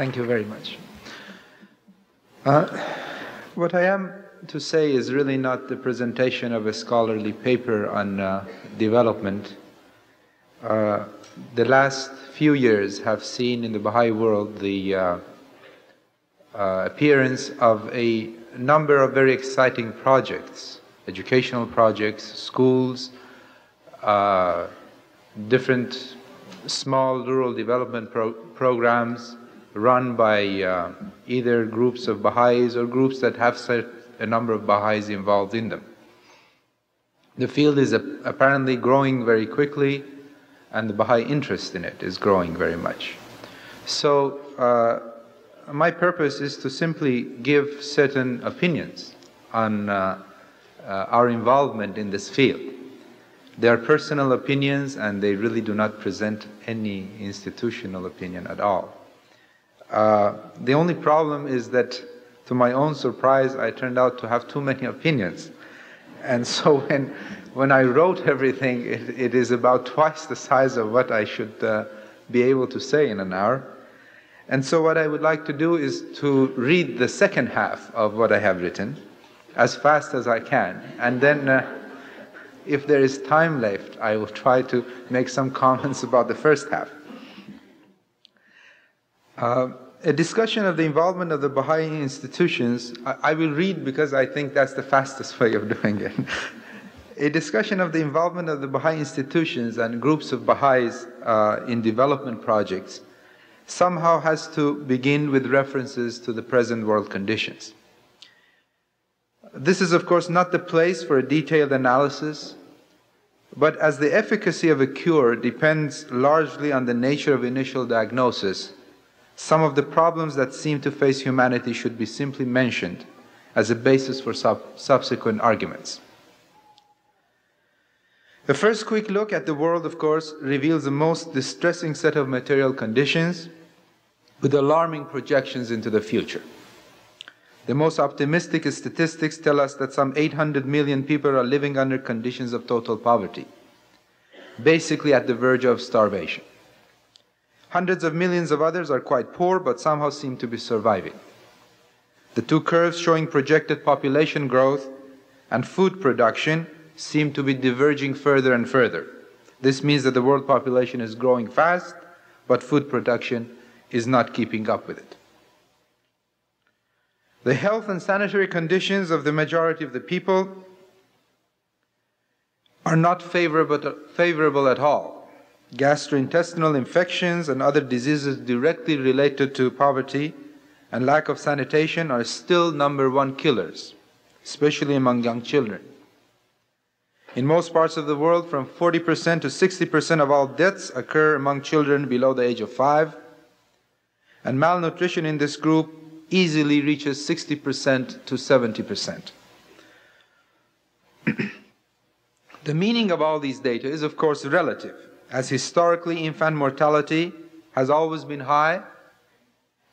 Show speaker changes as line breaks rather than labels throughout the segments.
Thank you very much. What I am to say is really not the presentation of a scholarly paper on development. The last few years have seen in the Baha'i world the appearance of a number of very exciting projects, educational projects, schools, different small rural development programs run by either groups of Baha'is or groups that have a number of Baha'is involved in them. The field is apparently growing very quickly, and the Baha'i interest in it is growing very much. So my purpose is to simply give certain opinions on our involvement in this field. They are personal opinions, and they really do not present any institutional opinion at all. The only problem is that, to my own surprise, I turned out to have too many opinions. And so when I wrote everything, it is about twice the size of what I should be able to say in an hour. And so what I would like to do is to read the second half of what I have written as fast as I can. And then if there is time left, I will try to make some comments about the first half. A discussion of the involvement of the Baha'i institutions, I will read because I think that's the fastest way of doing it. A discussion of the involvement of the Baha'i institutions and groups of Baha'is in development projects somehow has to begin with references to the present world conditions. This is, of course, not the place for a detailed analysis, but as the efficacy of a cure depends largely on the nature of initial diagnosis, some of the problems that seem to face humanity should be simply mentioned as a basis for subsequent arguments. The first quick look at the world, of course, reveals the most distressing set of material conditions with alarming projections into the future. The most optimistic statistics tell us that some 800 million people are living under conditions of total poverty, basically at the verge of starvation. Hundreds of millions of others are quite poor, but somehow seem to be surviving. The two curves showing projected population growth and food production seem to be diverging further and further. This means that the world population is growing fast, but food production is not keeping up with it. The health and sanitary conditions of the majority of the people are not favorable at all. Gastrointestinal infections and other diseases directly related to poverty and lack of sanitation are still #1 killers, especially among young children. In most parts of the world, from 40% to 60% of all deaths occur among children below the age of 5, and malnutrition in this group easily reaches 60% to 70%. The meaning of all these data is, of course, relative, as historically infant mortality has always been high,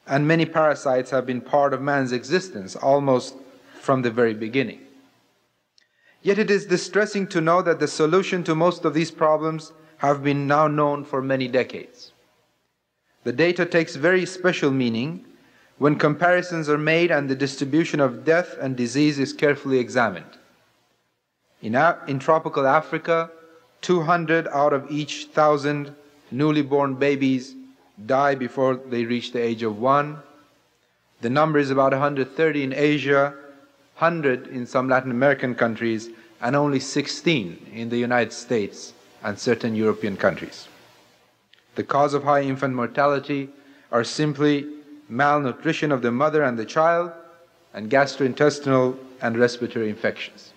and many parasites have been part of man's existence almost from the very beginning. Yet it is distressing to know that the solution to most of these problems have been now known for many decades. The data takes very special meaning when comparisons are made and the distribution of death and disease is carefully examined. In tropical Africa, 200 out of each 1,000 newly born babies die before they reach the age of 1. The number is about 130 in Asia, 100 in some Latin American countries, and only 16 in the United States and certain European countries. The cause of high infant mortality are simply malnutrition of the mother and the child, and gastrointestinal and respiratory infections.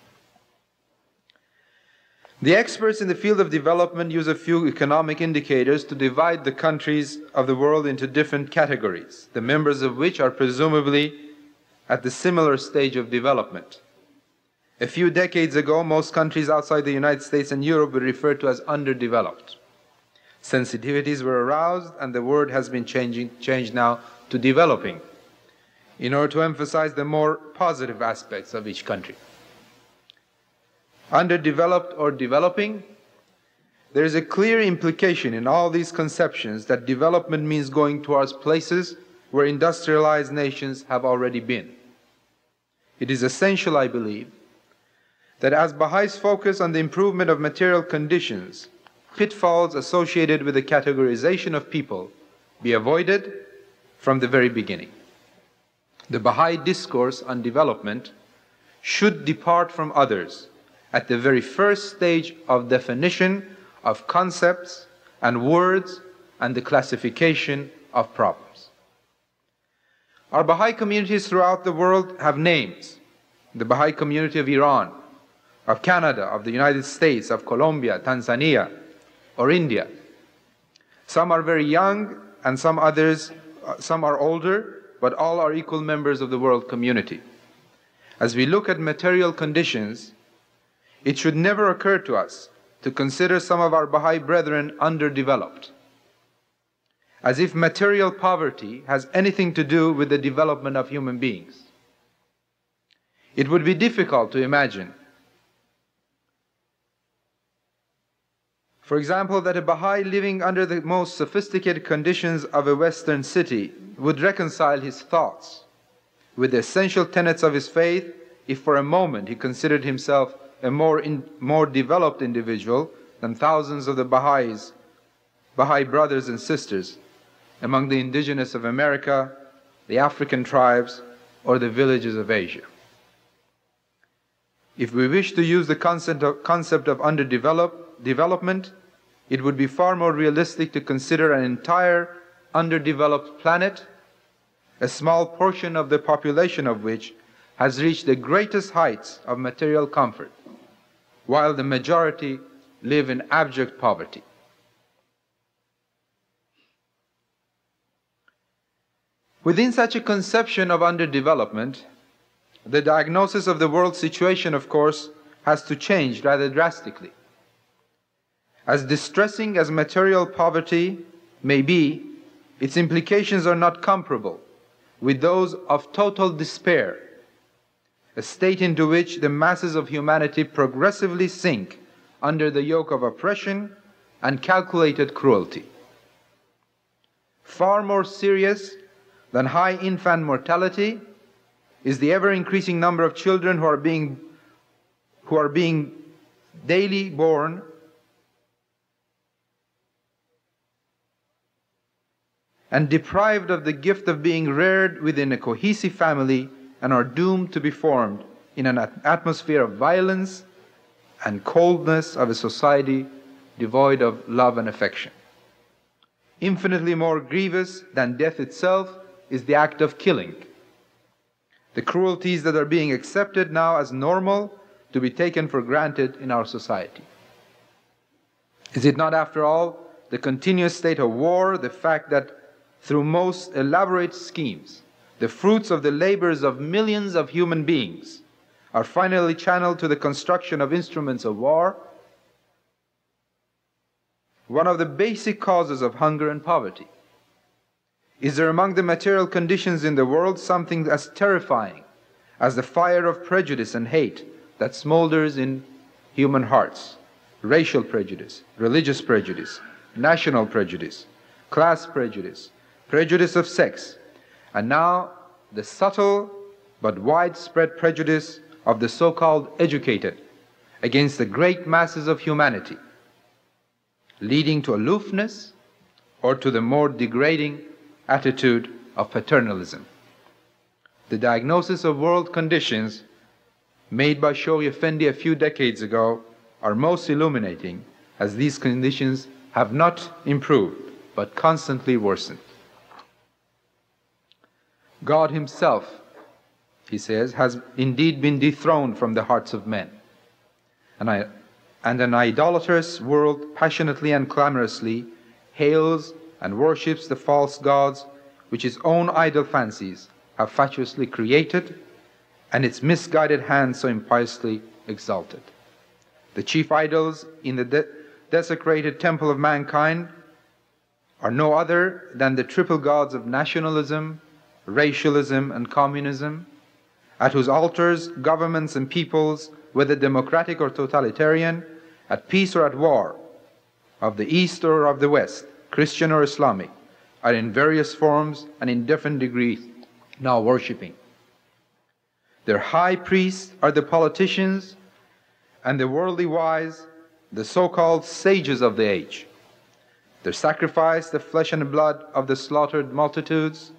The experts in the field of development use a few economic indicators to divide the countries of the world into different categories, the members of which are presumably at the similar stage of development. A few decades ago, most countries outside the United States and Europe were referred to as underdeveloped. Sensitivities were aroused, and the word has been changed now to developing, in order to emphasize the more positive aspects of each country. Underdeveloped or developing, there is a clear implication in all these conceptions that development means going towards places where industrialized nations have already been. It is essential, I believe, that as Baha'is focus on the improvement of material conditions, pitfalls associated with the categorization of people be avoided from the very beginning. The Baha'i discourse on development should depart from others at the very first stage of definition of concepts and words and the classification of problems. Our Baha'i communities throughout the world have names. The Baha'i community of Iran, of Canada, of the United States, of Colombia, Tanzania, or India. Some are very young and some are older, but all are equal members of the world community. As we look at material conditions, it should never occur to us to consider some of our Baha'i brethren underdeveloped, as if material poverty has anything to do with the development of human beings. It would be difficult to imagine, for example, that a Baha'i living under the most sophisticated conditions of a Western city would reconcile his thoughts with the essential tenets of his faith if for a moment he considered himself a more developed individual than thousands of the Baha'i brothers and sisters among the indigenous of America, the African tribes, or the villages of Asia. If we wish to use the concept of underdevelopment, it would be far more realistic to consider an entire underdeveloped planet, a small portion of the population of which has reached the greatest heights of material comfort, while the majority live in abject poverty. Within such a conception of underdevelopment, the diagnosis of the world situation, of course, has to change rather drastically. As distressing as material poverty may be, its implications are not comparable with those of total despair, a state into which the masses of humanity progressively sink under the yoke of oppression and calculated cruelty. Far more serious than high infant mortality is the ever-increasing number of children who are being daily born and deprived of the gift of being reared within a cohesive family and are doomed to be formed in an atmosphere of violence and coldness of a society devoid of love and affection. Infinitely more grievous than death itself is the act of killing. The cruelties that are being accepted now as normal to be taken for granted in our society. Is it not, after all, the continuous state of war, the fact that through most elaborate schemes, the fruits of the labors of millions of human beings are finally channeled to the construction of instruments of war, one of the basic causes of hunger and poverty? Is there among the material conditions in the world something as terrifying as the fire of prejudice and hate that smolders in human hearts? Racial prejudice, religious prejudice, national prejudice, class prejudice, prejudice of sex, and now the subtle but widespread prejudice of the so-called educated against the great masses of humanity, leading to aloofness or to the more degrading attitude of paternalism. The diagnosis of world conditions made by Shoghi Effendi a few decades ago are most illuminating, as these conditions have not improved but constantly worsened. God Himself, he says, has indeed been dethroned from the hearts of men, and an idolatrous world passionately and clamorously hails and worships the false gods which its own idle fancies have fatuously created and its misguided hands so impiously exalted. The chief idols in the desecrated temple of mankind are no other than the triple gods of nationalism, racialism, and communism, at whose altars governments and peoples, whether democratic or totalitarian, at peace or at war, of the East or of the West, Christian or Islamic, are in various forms and in different degrees now worshipping. Their high priests are the politicians and the worldly wise, the so-called sages of the age. Their sacrifice, the flesh and blood of the slaughtered multitudes.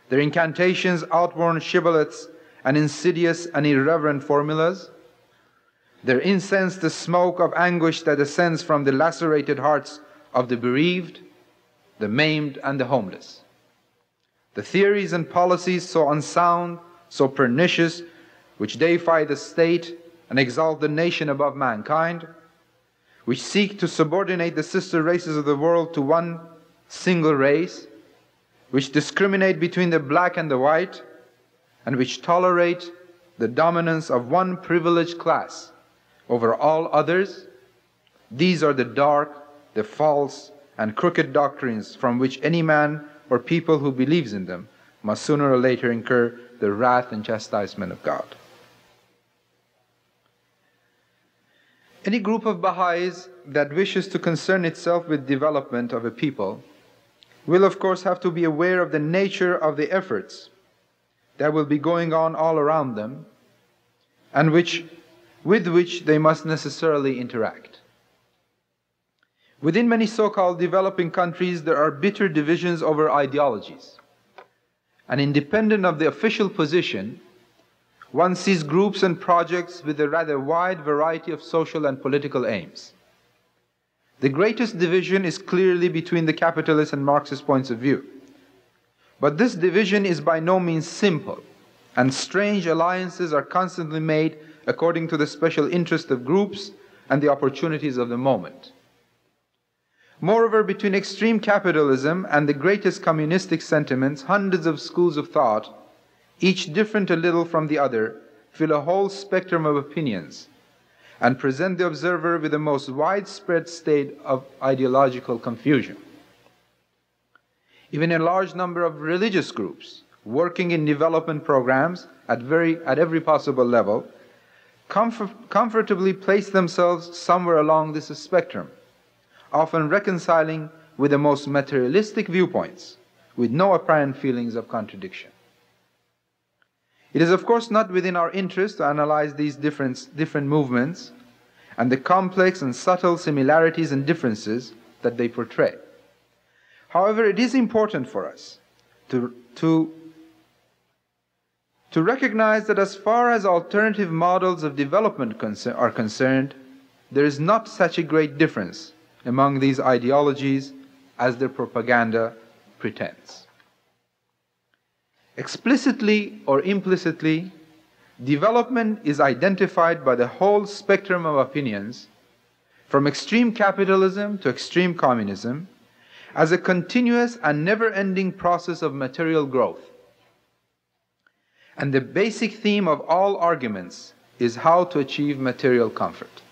Their incantations, outworn shibboleths, and insidious and irreverent formulas. Their incense, the smoke of anguish that ascends from the lacerated hearts of the bereaved, the maimed, and the homeless. The theories and policies so unsound, so pernicious, which deify the state and exalt the nation above mankind, which seek to subordinate the sister races of the world to one single race, which discriminate between the black and the white, and which tolerate the dominance of one privileged class over all others, these are the dark, the false, and crooked doctrines from which any man or people who believes in them must sooner or later incur the wrath and chastisement of God. Any group of Baha'is that wishes to concern itself with development of a people will of course have to be aware of the nature of the efforts that will be going on all around them and with which they must necessarily interact. Within many so-called developing countries, there are bitter divisions over ideologies. And independent of the official position, one sees groups and projects with a rather wide variety of social and political aims. The greatest division is clearly between the capitalist and Marxist points of view. But this division is by no means simple, and strange alliances are constantly made according to the special interest of groups and the opportunities of the moment. Moreover, between extreme capitalism and the greatest communistic sentiments, hundreds of schools of thought, each different a little from the other, fill a whole spectrum of opinions and present the observer with the most widespread state of ideological confusion. Even a large number of religious groups working in development programs at every possible level comfortably place themselves somewhere along this spectrum, often reconciling with the most materialistic viewpoints, with no apparent feelings of contradiction. It is of course not within our interest to analyze these different movements and the complex and subtle similarities and differences that they portray. However, it is important for us to recognize that as far as alternative models of development are concerned, there is not such a great difference among these ideologies as their propaganda pretends. Explicitly or implicitly, development is identified by the whole spectrum of opinions, from extreme capitalism to extreme communism, as a continuous and never-ending process of material growth. And the basic theme of all arguments is how to achieve material comfort.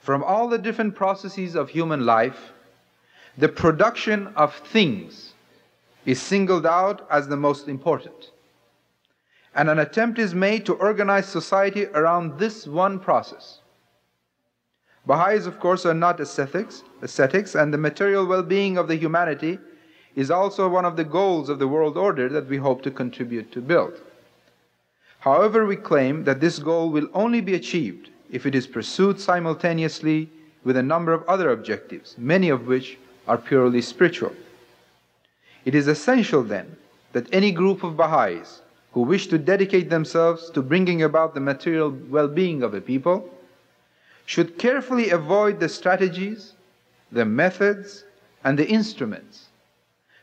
From all the different processes of human life, the production of things is singled out as the most important. And an attempt is made to organize society around this one process. Baha'is, of course, are not ascetics, and the material well-being of the humanity is also one of the goals of the world order that we hope to contribute to build. However, we claim that this goal will only be achieved if it is pursued simultaneously with a number of other objectives, many of which are purely spiritual. It is essential then that any group of Baha'is who wish to dedicate themselves to bringing about the material well-being of a people should carefully avoid the strategies, the methods, and the instruments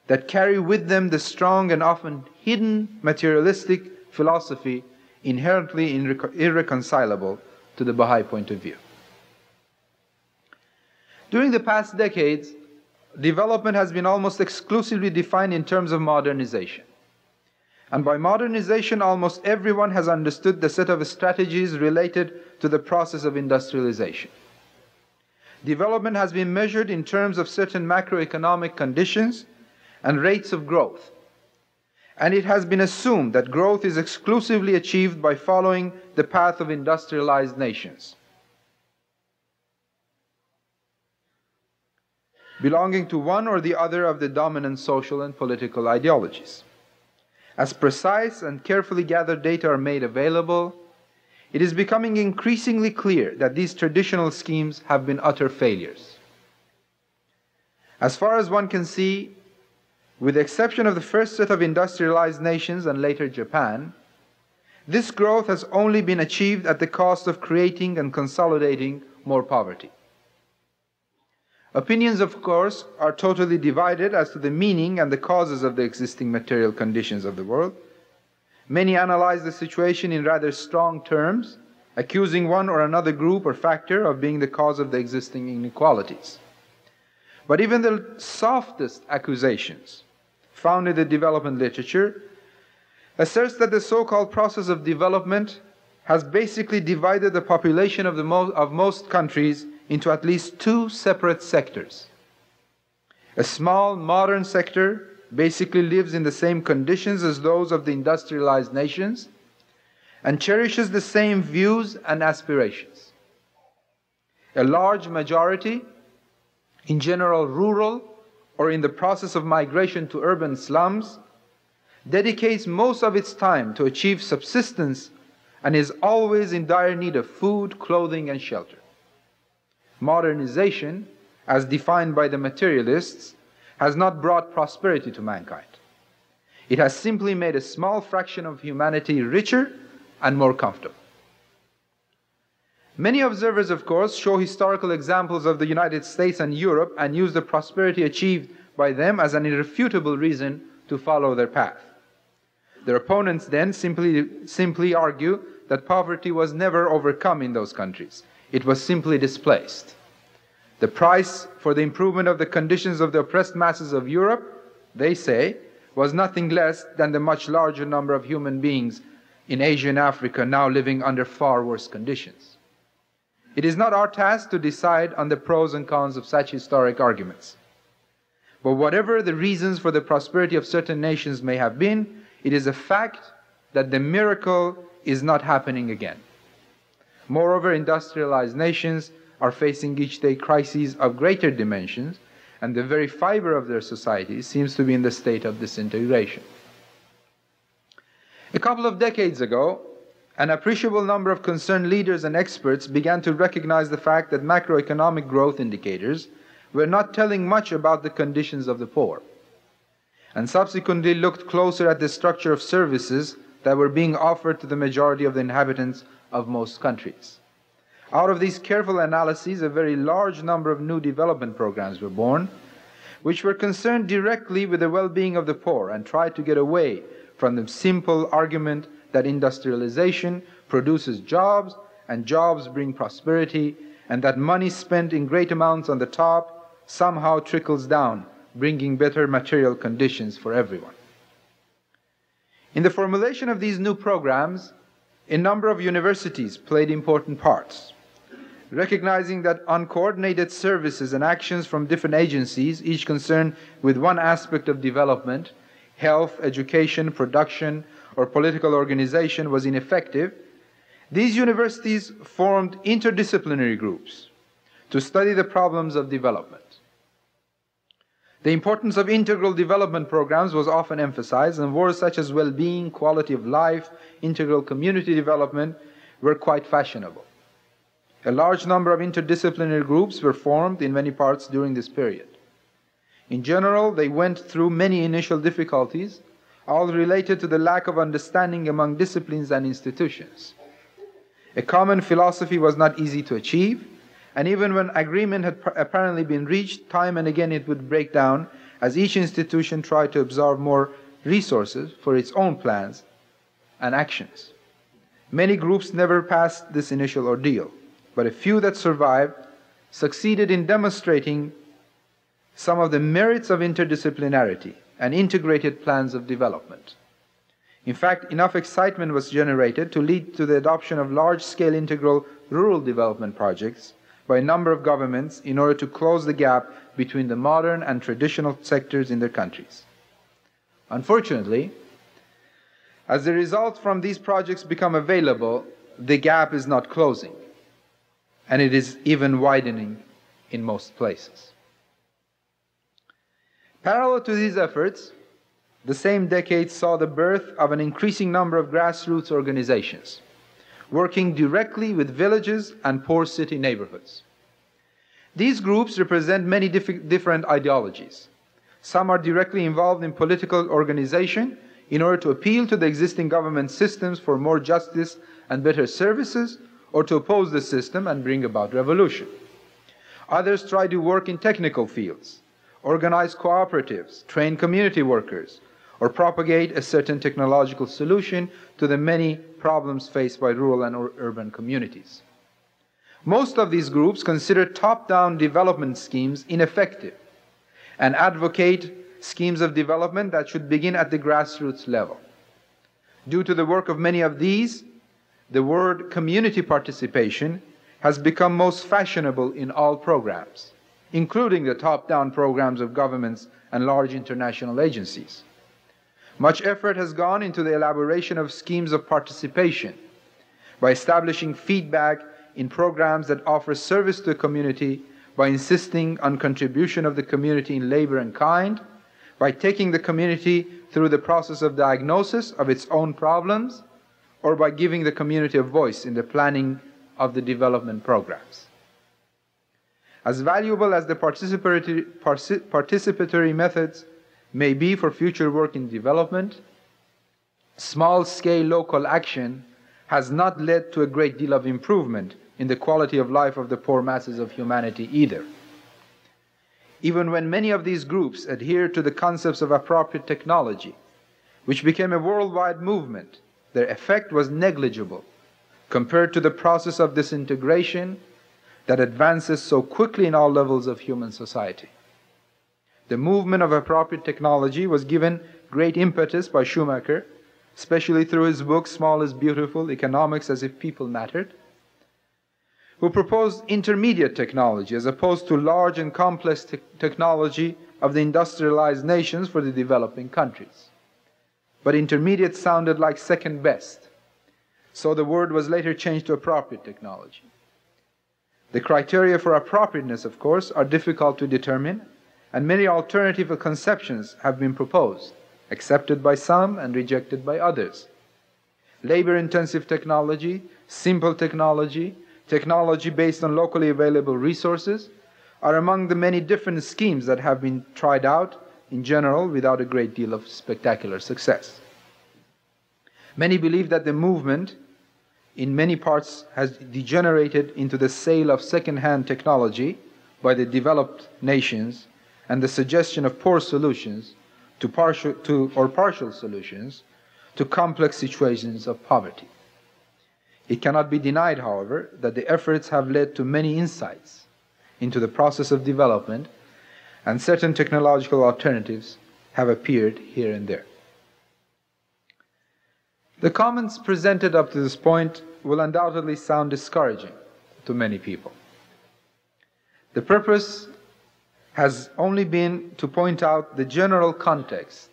that carry with them the strong and often hidden materialistic philosophy inherently irreconcilable to the Baha'i point of view. During the past decades, development has been almost exclusively defined in terms of modernization. And by modernization, almost everyone has understood the set of strategies related to the process of industrialization. Development has been measured in terms of certain macroeconomic conditions and rates of growth. And it has been assumed that growth is exclusively achieved by following the path of industrialized nations. belonging to one or the other of the dominant social and political ideologies. As precise and carefully gathered data are made available, it is becoming increasingly clear that these traditional schemes have been utter failures. As far as one can see, with the exception of the first set of industrialized nations and later Japan, this growth has only been achieved at the cost of creating and consolidating more poverty. Opinions, of course, are totally divided as to the meaning and the causes of the existing material conditions of the world. Many analyze the situation in rather strong terms, accusing one or another group or factor of being the cause of the existing inequalities. But even the softest accusations found in the development literature asserts that the so-called process of development has basically divided the population of most countries into at least two separate sectors. A small modern sector basically lives in the same conditions as those of the industrialized nations and cherishes the same views and aspirations. A large majority, in general rural or in the process of migration to urban slums, dedicates most of its time to achieve subsistence and is always in dire need of food, clothing, and shelter. Modernization, as defined by the materialists, has not brought prosperity to mankind. It has simply made a small fraction of humanity richer and more comfortable. Many observers, of course, show historical examples of the United States and Europe and use the prosperity achieved by them as an irrefutable reason to follow their path. Their opponents then simply argue that poverty was never overcome in those countries. It was simply displaced. The price for the improvement of the conditions of the oppressed masses of Europe, they say, was nothing less than the much larger number of human beings in Asia and Africa now living under far worse conditions. It is not our task to decide on the pros and cons of such historic arguments. But whatever the reasons for the prosperity of certain nations may have been, it is a fact that the miracle is not happening again. Moreover, industrialized nations are facing each day crises of greater dimensions, and the very fiber of their society seems to be in the state of disintegration. A couple of decades ago, an appreciable number of concerned leaders and experts began to recognize the fact that macroeconomic growth indicators were not telling much about the conditions of the poor, and subsequently looked closer at the structure of services that were being offered to the majority of the inhabitants of most countries. Out of these careful analyses, a very large number of new development programs were born, which were concerned directly with the well-being of the poor and tried to get away from the simple argument that industrialization produces jobs and jobs bring prosperity, and that money spent in great amounts on the top somehow trickles down, bringing better material conditions for everyone. In the formulation of these new programs, a number of universities played important parts, recognizing that uncoordinated services and actions from different agencies, each concerned with one aspect of development, health, education, production, or political organization, was ineffective. These universities formed interdisciplinary groups to study the problems of development. The importance of integral development programs was often emphasized, and words such as well-being, quality of life, integral community development were quite fashionable. A large number of interdisciplinary groups were formed in many parts during this period. In general, they went through many initial difficulties, all related to the lack of understanding among disciplines and institutions. A common philosophy was not easy to achieve, and even when agreement had apparently been reached, time and again it would break down as each institution tried to absorb more resources for its own plans and actions. Many groups never passed this initial ordeal, but a few that survived succeeded in demonstrating some of the merits of interdisciplinarity and integrated plans of development. In fact, enough excitement was generated to lead to the adoption of large-scale integral rural development projects by a number of governments in order to close the gap between the modern and traditional sectors in their countries. Unfortunately, as the results from these projects become available, the gap is not closing, and it is even widening in most places. Parallel to these efforts, the same decade saw the birth of an increasing number of grassroots organizations, working directly with villages and poor city neighborhoods. These groups represent many different ideologies. Some are directly involved in political organization in order to appeal to the existing government systems for more justice and better services, or to oppose the system and bring about revolution. Others try to work in technical fields, organize cooperatives, train community workers, or propagate a certain technological solution to the many problems faced by rural and urban communities. Most of these groups consider top-down development schemes ineffective and advocate schemes of development that should begin at the grassroots level. Due to the work of many of these, the word community participation has become most fashionable in all programs, including the top-down programs of governments and large international agencies. Much effort has gone into the elaboration of schemes of participation by establishing feedback in programs that offer service to the community, by insisting on contribution of the community in labor and kind, by taking the community through the process of diagnosis of its own problems, or by giving the community a voice in the planning of the development programs. As valuable as the participatory methods may be for future work in development, small-scale local action has not led to a great deal of improvement in the quality of life of the poor masses of humanity either. Even when many of these groups adhere to the concepts of appropriate technology, which became a worldwide movement, their effect was negligible compared to the process of disintegration that advances so quickly in all levels of human society. The movement of appropriate technology was given great impetus by Schumacher, especially through his book Small is Beautiful, Economics as if People Mattered, who proposed intermediate technology as opposed to large and complex technology of the industrialized nations for the developing countries. But intermediate sounded like second best, so the word was later changed to appropriate technology. The criteria for appropriateness, of course, are difficult to determine, and many alternative conceptions have been proposed, accepted by some and rejected by others. Labor-intensive technology, simple technology, technology based on locally available resources are among the many different schemes that have been tried out, in general, without a great deal of spectacular success. Many believe that the movement in many parts has degenerated into the sale of second-hand technology by the developed nations and the suggestion of poor solutions or partial solutions to complex situations of poverty. It cannot be denied, however, that the efforts have led to many insights into the process of development, and certain technological alternatives have appeared here and there. The comments presented up to this point will undoubtedly sound discouraging to many people. The purpose has only been to point out the general context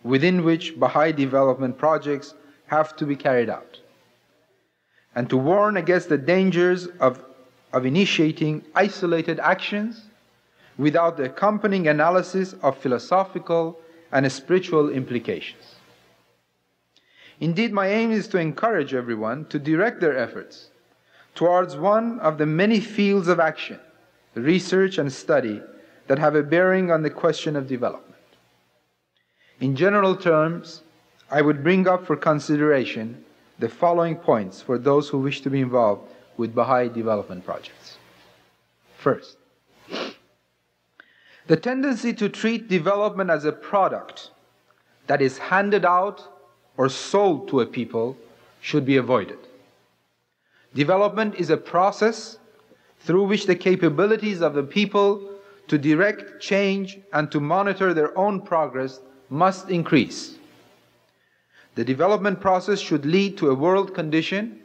within which Baha'i development projects have to be carried out, and to warn against the dangers of initiating isolated actions without the accompanying analysis of philosophical and spiritual implications. Indeed, my aim is to encourage everyone to direct their efforts towards one of the many fields of action, research and study that have a bearing on the question of development. In general terms, I would bring up for consideration the following points for those who wish to be involved with Baha'i development projects. First, the tendency to treat development as a product that is handed out or sold to a people should be avoided. Development is a process through which the capabilities of the people to direct change and to monitor their own progress must increase. The development process should lead to a world condition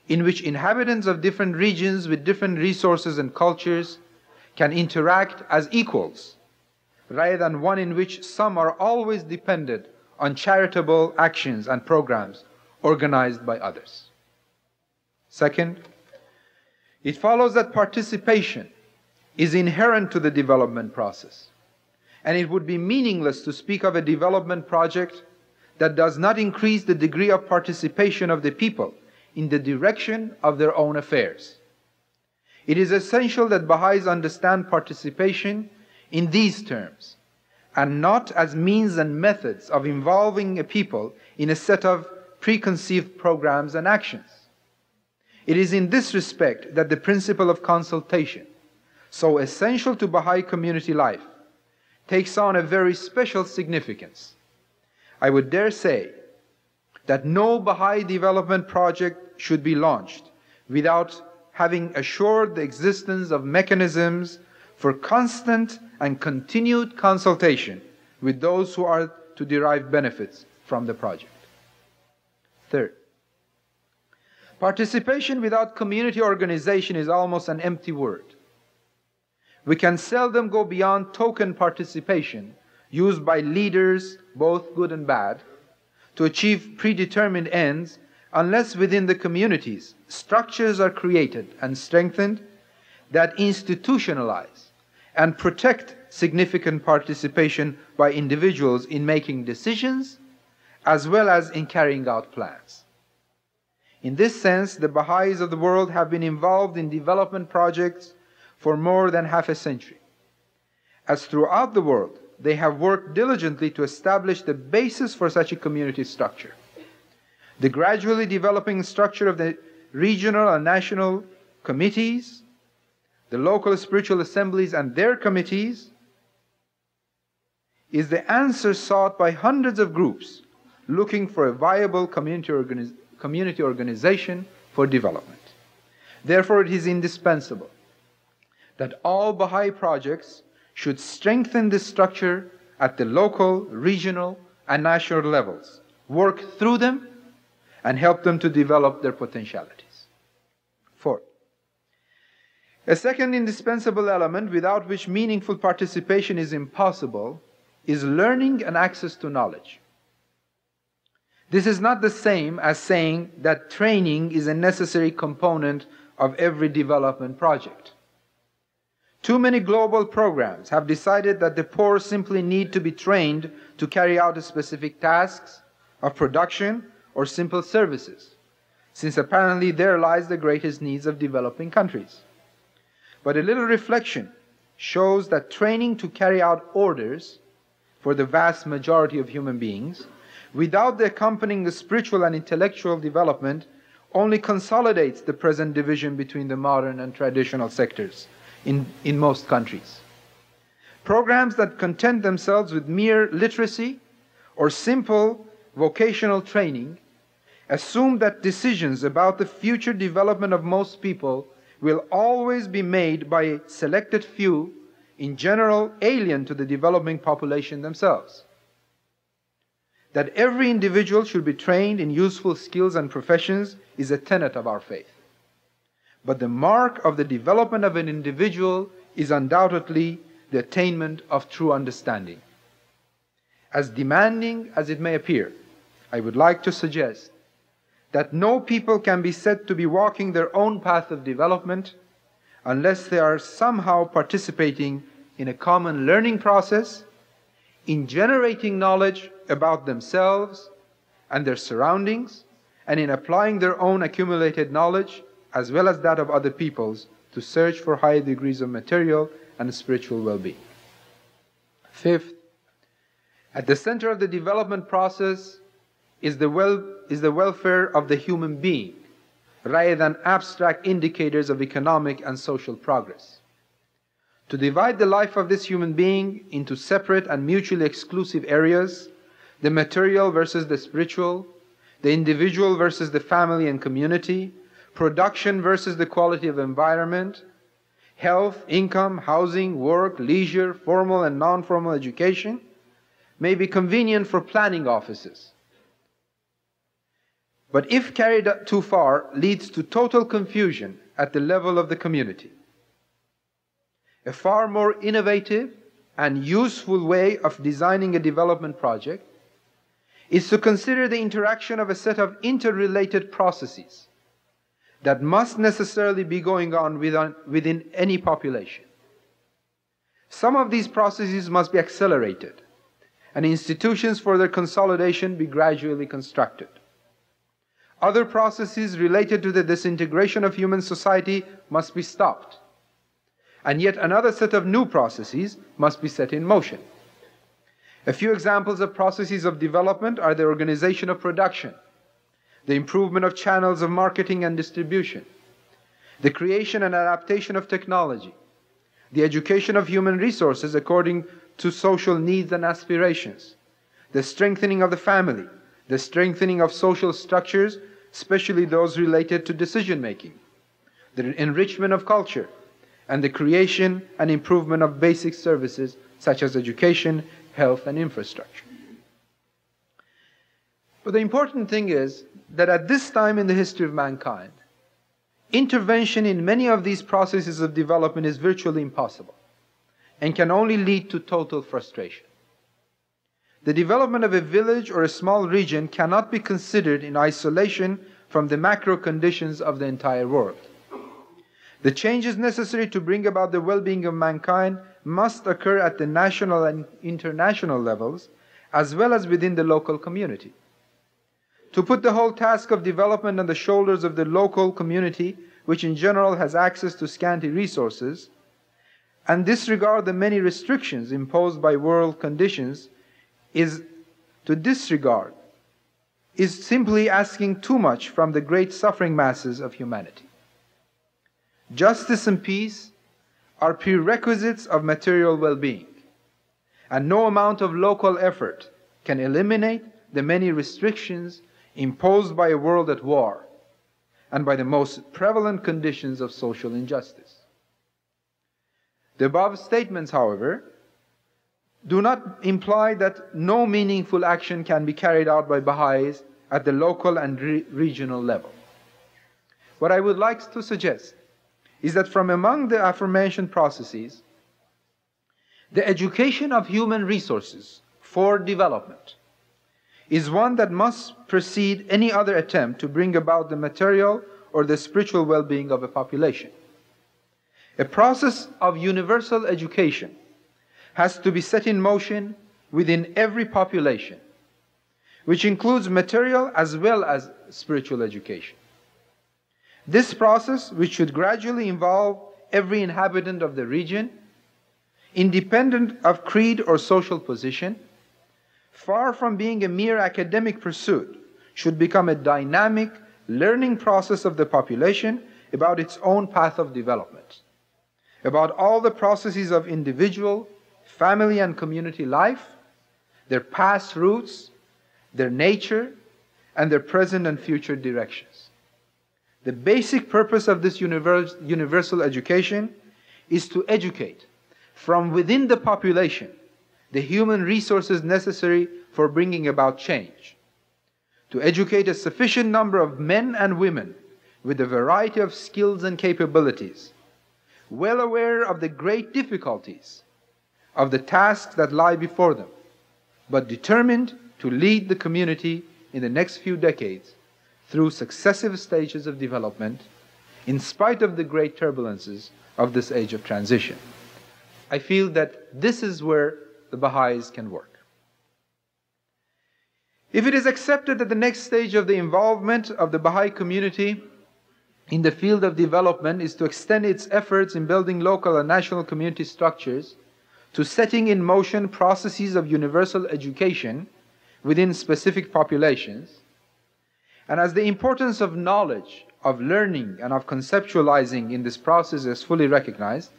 in which inhabitants of different regions with different resources and cultures can interact as equals, rather than one in which some are always dependent on charitable actions and programs organized by others. Second, it follows that participation is inherent to the development process, And it would be meaningless to speak of a development project that does not increase the degree of participation of the people in the direction of their own affairs. It is essential that Baha'is understand participation in these terms, and not as means and methods of involving a people in a set of preconceived programs and actions. It is in this respect that the principle of consultation, so essential to Baha'i community life, takes on a very special significance. I would dare say that no Baha'i development project should be launched without having assured the existence of mechanisms for constant and continued consultation with those who are to derive benefits from the project. Third, participation without community organization is almost an empty word. We can seldom go beyond token participation used by leaders, both good and bad, to achieve predetermined ends unless within the communities structures are created and strengthened that institutionalize and protect significant participation by individuals in making decisions as well as in carrying out plans. In this sense, the Baha'is of the world have been involved in development projects for more than half a century. As throughout the world, they have worked diligently to establish the basis for such a community structure. The gradually developing structure of the regional and national committees, the local spiritual assemblies and their committees, is the answer sought by hundreds of groups looking for a viable community organization for development. Therefore, it is indispensable that all Baha'i projects should strengthen this structure at the local, regional, and national levels, work through them, and help them to develop their potentialities. Fourth, a second indispensable element without which meaningful participation is impossible is learning and access to knowledge. This is not the same as saying that training is a necessary component of every development project. Too many global programs have decided that the poor simply need to be trained to carry out specific tasks of production or simple services, since apparently there lies the greatest needs of developing countries. But a little reflection shows that training to carry out orders for the vast majority of human beings, without the accompanying spiritual and intellectual development, only consolidates the present division between the modern and traditional sectors in most countries. Programs that content themselves with mere literacy or simple vocational training assume that decisions about the future development of most people will always be made by a selected few, in general alien to the developing population themselves. That every individual should be trained in useful skills and professions is a tenet of our faith. But the mark of the development of an individual is undoubtedly the attainment of true understanding. As demanding as it may appear, I would like to suggest that no people can be said to be walking their own path of development unless they are somehow participating in a common learning process, in generating knowledge about themselves and their surroundings, and in applying their own accumulated knowledge as well as that of other peoples to search for high degrees of material and spiritual well-being. Fifth, at the center of the development process is the welfare of the human being, rather than abstract indicators of economic and social progress. To divide the life of this human being into separate and mutually exclusive areas, the material versus the spiritual, the individual versus the family and community, production versus the quality of environment, health, income, housing, work, leisure, formal and non-formal education, may be convenient for planning offices. But if carried too far, leads to total confusion at the level of the community. A far more innovative and useful way of designing a development project is to consider the interaction of a set of interrelated processes that must necessarily be going on within any population. Some of these processes must be accelerated, and institutions for their consolidation be gradually constructed. Other processes related to the disintegration of human society must be stopped, and yet another set of new processes must be set in motion. A few examples of processes of development are the organization of production, the improvement of channels of marketing and distribution, the creation and adaptation of technology, the education of human resources according to social needs and aspirations, the strengthening of the family, the strengthening of social structures, especially those related to decision-making, the enrichment of culture, and the creation and improvement of basic services such as education, health, and infrastructure. But the important thing is that at this time in the history of mankind, intervention in many of these processes of development is virtually impossible and can only lead to total frustration. The development of a village or a small region cannot be considered in isolation from the macro conditions of the entire world. The changes necessary to bring about the well-being of mankind must occur at the national and international levels, as well as within the local community. To put the whole task of development on the shoulders of the local community, which in general has access to scanty resources, and disregard the many restrictions imposed by world conditions, is simply asking too much from the great suffering masses of humanity. Justice and peace are prerequisites of material well-being, and no amount of local effort can eliminate the many restrictions imposed by a world at war and by the most prevalent conditions of social injustice. The above statements, however, do not imply that no meaningful action can be carried out by Baha'is at the local and regional level. What I would like to suggest is that from among the aforementioned processes, the education of human resources for development is one that must precede any other attempt to bring about the material or the spiritual well-being of a population. A process of universal education has to be set in motion within every population, which includes material as well as spiritual education. This process, which should gradually involve every inhabitant of the region, independent of creed or social position, far from being a mere academic pursuit, should become a dynamic learning process of the population about its own path of development, about all the processes of individual, family, and community life, their past roots, their nature, and their present and future directions. The basic purpose of this universal education is to educate from within the population the human resources necessary for bringing about change, to educate a sufficient number of men and women with a variety of skills and capabilities, well aware of the great difficulties of the tasks that lie before them, but determined to lead the community in the next few decades through successive stages of development, in spite of the great turbulences of this age of transition. I feel that this is where the Baha'is can work. If it is accepted that the next stage of the involvement of the Baha'i community in the field of development is to extend its efforts in building local and national community structures, to setting in motion processes of universal education within specific populations, and as the importance of knowledge, of learning, and of conceptualizing in this process is fully recognized,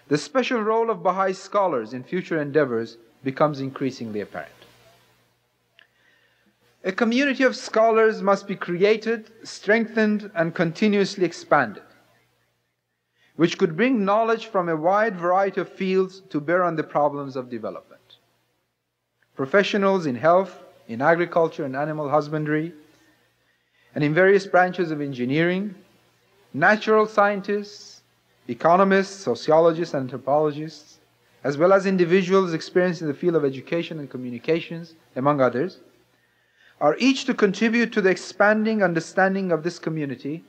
the special role of Baha'i scholars in future endeavors becomes increasingly apparent. A community of scholars must be created, strengthened, and continuously expanded, which could bring knowledge from a wide variety of fields to bear on the problems of development. Professionals in health, in agriculture and animal husbandry, and in various branches of engineering, natural scientists, economists, sociologists, and anthropologists, as well as individuals experienced in the field of education and communications, among others, are each to contribute to the expanding understanding of this community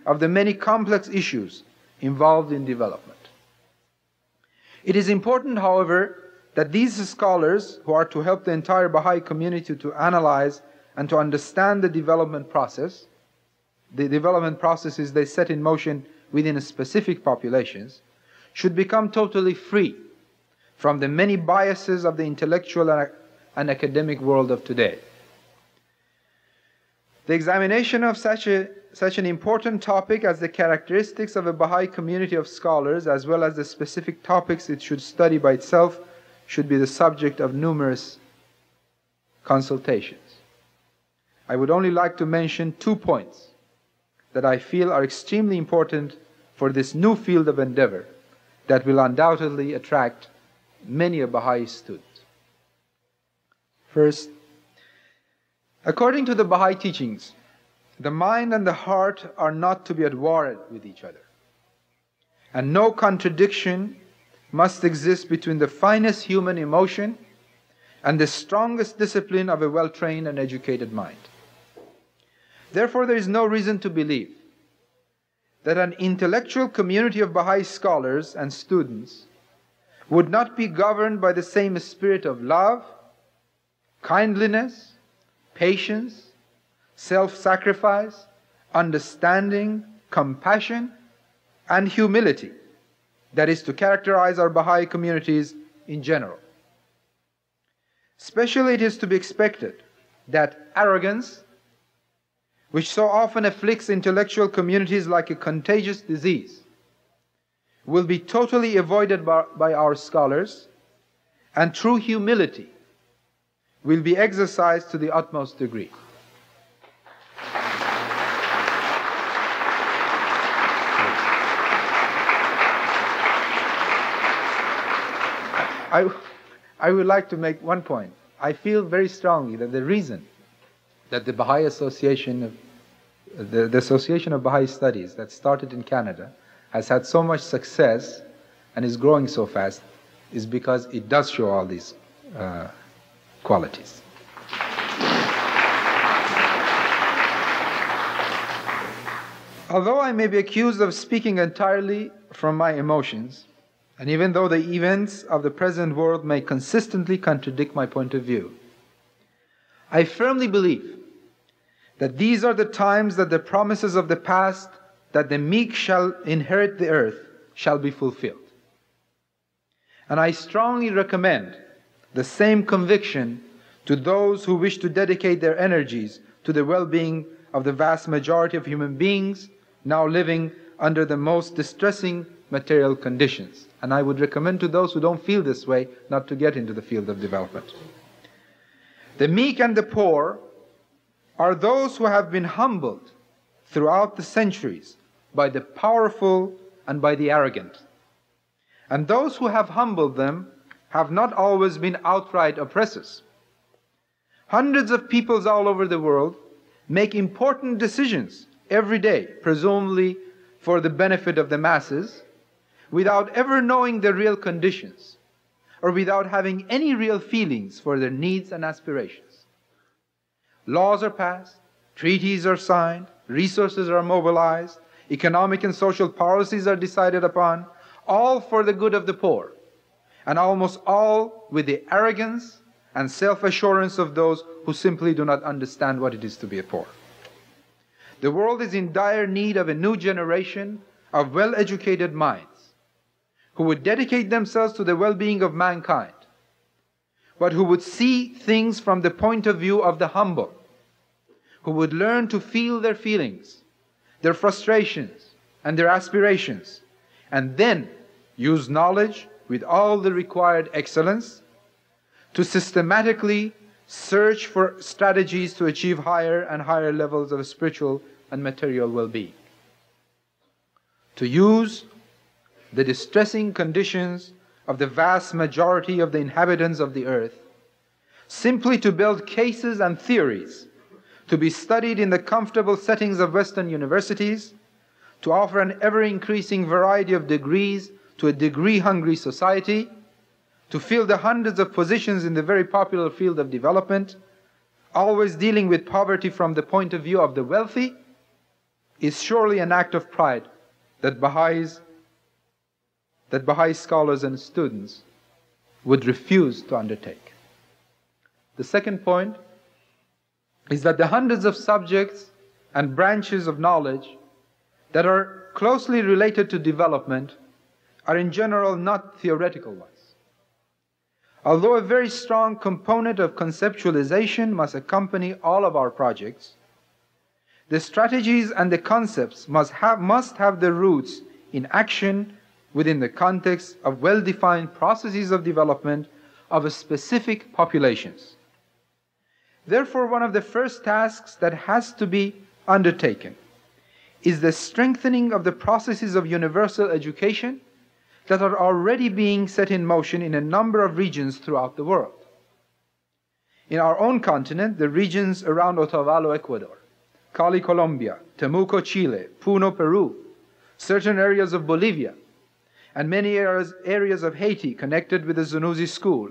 of the many complex issues involved in development.
It is important, however, that these scholars, who are to help the entire Baha'i community to analyze and to understand the development processes they set in motion within specific populations, should become totally free from the many biases of the intellectual and academic world of today. The examination of such an important topic as the characteristics of a Baha'i community of scholars, as well as the specific topics it should study by itself, should be the subject of numerous consultations. I would only like to mention 2 points that I feel are extremely important for this new field of endeavor that will undoubtedly attract many a Baha'i student. First, according to the Baha'i teachings, the mind and the heart are not to be at war with each other, and no contradiction must exist between the finest human emotion and the strongest discipline of a well-trained and educated mind. Therefore, there is no reason to believe that an intellectual community of Baha'i scholars and students would not be governed by the same spirit of love, kindliness, patience, self-sacrifice, understanding, compassion, and humility that is to characterize our Baha'i communities in general. Especially it is to be expected that arrogance, which so often afflicts intellectual communities like a contagious disease, will be totally avoided by our scholars, and true humility will be exercised to the utmost degree. I would like to make one point. I feel very strongly that the reason that the Baha'i Association the Association of Baha'i Studies that started in Canada has had so much success and is growing so fast is because it does show all these qualities. Although I may be accused of speaking entirely from my emotions, and even though the events of the present world may consistently contradict my point of view, I firmly believe that these are the times that the promises of the past, that the meek shall inherit the earth, shall be fulfilled. And I strongly recommend the same conviction to those who wish to dedicate their energies to the well-being of the vast majority of human beings now living under the most distressing material conditions. And I would recommend to those who don't feel this way not to get into the field of development. The meek and the poor are those who have been humbled throughout the centuries by the powerful and by the arrogant. And those who have humbled them have not always been outright oppressors. Hundreds of peoples all over the world make important decisions every day, presumably for the benefit of the masses, without ever knowing their real conditions, or without having any real feelings for their needs and aspirations. Laws are passed, treaties are signed, resources are mobilized, economic and social policies are decided upon, all for the good of the poor, and almost all with the arrogance and self-assurance of those who simply do not understand what it is to be a poor. The world is in dire need of a new generation of well-educated minds who would dedicate themselves to the well-being of mankind, but who would see things from the point of view of the humble, who would learn to feel their feelings, their frustrations, and their aspirations, and then use knowledge with all the required excellence to systematically search for strategies to achieve higher and higher levels of spiritual and material well-being. To use the distressing conditions of the vast majority of the inhabitants of the earth simply to build cases and theories to be studied in the comfortable settings of Western universities, to offer an ever-increasing variety of degrees to a degree-hungry society, to fill the hundreds of positions in the very popular field of development, always dealing with poverty from the point of view of the wealthy, is surely an act of pride that that Baha'i scholars and students would refuse to undertake. The second point is that the hundreds of subjects and branches of knowledge that are closely related to development are in general not theoretical ones. Although a very strong component of conceptualization must accompany all of our projects, the strategies and the concepts must have their roots in action within the context of well-defined processes of development of specific populations. Therefore, one of the first tasks that has to be undertaken is the strengthening of the processes of universal education that are already being set in motion in a number of regions throughout the world. In our own continent, the regions around Otavalo, Ecuador, Cali, Colombia, Temuco, Chile, Puno, Peru, certain areas of Bolivia, and many areas of Haiti connected with the Zanussi School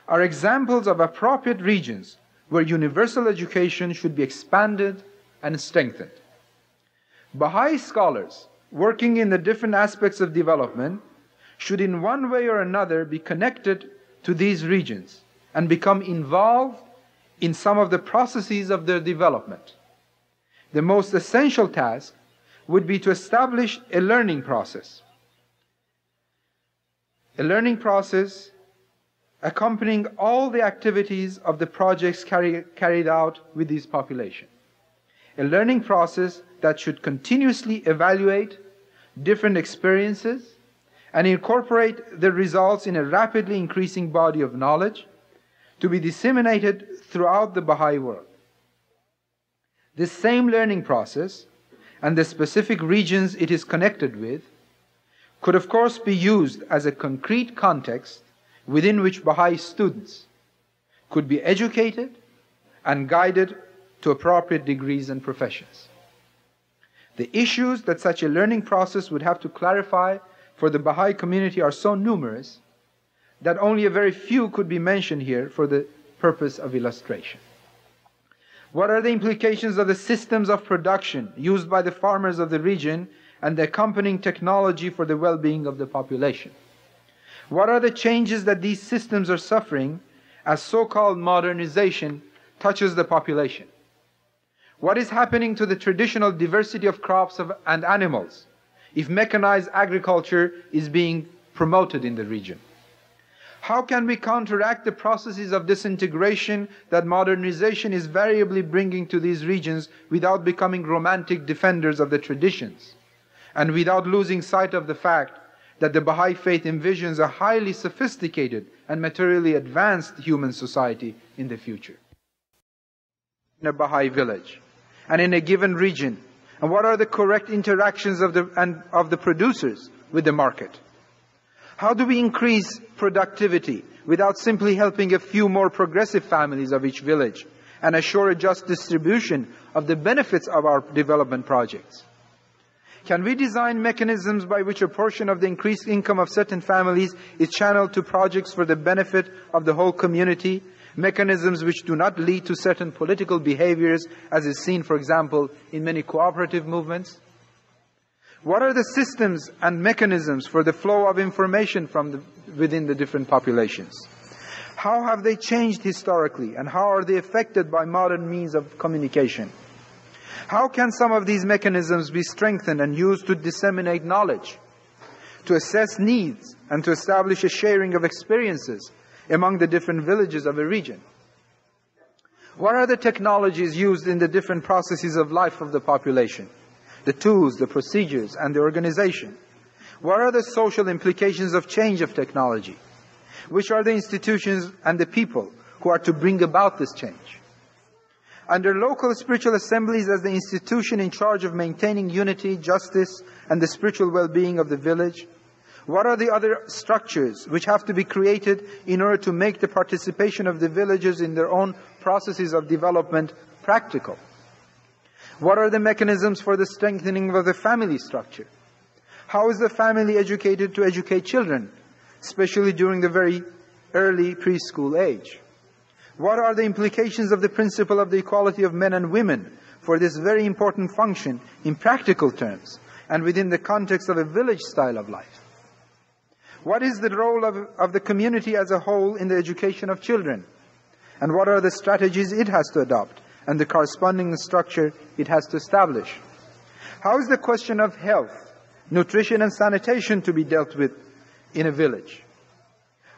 are examples of appropriate regions where universal education should be expanded and strengthened. Baha'i scholars working in the different aspects of development should in one way or another be connected to these regions and become involved in some of the processes of their development. The most essential task would be to establish a learning process. A learning process accompanying all the activities of the projects carried out with this population. A learning process that should continuously evaluate different experiences and incorporate the results in a rapidly increasing body of knowledge to be disseminated throughout the Baha'i world. This same learning process and the specific regions it is connected with could of course be used as a concrete context within which Baha'i students could be educated and guided to appropriate degrees and professions. The issues that such a learning process would have to clarify for the Baha'i community are so numerous that only a very few could be mentioned here for the purpose of illustration. What are the implications of the systems of production used by the farmers of the region and the accompanying technology for the well-being of the population? What are the changes that these systems are suffering as so-called modernization touches the population? What is happening to the traditional diversity of crops and animals if mechanized agriculture is being promoted in the region? How can we counteract the processes of disintegration that modernization is variably bringing to these regions without becoming romantic defenders of the traditions and without losing sight of the fact that the Baha'i faith envisions a highly sophisticated and materially advanced human society in the future? In a Baha'i village and in a given region, and what are the correct interactions of the producers with the market? How do we increase productivity without simply helping a few more progressive families of each village and assure a just distribution of the benefits of our development projects? Can we design mechanisms by which a portion of the increased income of certain families is channeled to projects for the benefit of the whole community, mechanisms which do not lead to certain political behaviors, as is seen, for example, in many cooperative movements? What are the systems and mechanisms for the flow of information within the different populations? How have they changed historically, and how are they affected by modern means of communication? How can some of these mechanisms be strengthened and used to disseminate knowledge, to assess needs, and to establish a sharing of experiences among the different villages of a region? What are the technologies used in the different processes of life of the population? The tools, the procedures, and the organization? What are the social implications of change of technology? Which are the institutions and the people who are to bring about this change? Under local spiritual assemblies as the institution in charge of maintaining unity, justice, and the spiritual well-being of the village, what are the other structures which have to be created in order to make the participation of the villagers in their own processes of development practical? What are the mechanisms for the strengthening of the family structure? How is the family educated to educate children, especially during the very early preschool age? What are the implications of the principle of the equality of men and women for this very important function in practical terms and within the context of a village style of life? What is the role of the community as a whole in the education of children? And what are the strategies it has to adopt and the corresponding structure it has to establish? How is the question of health, nutrition and sanitation to be dealt with in a village?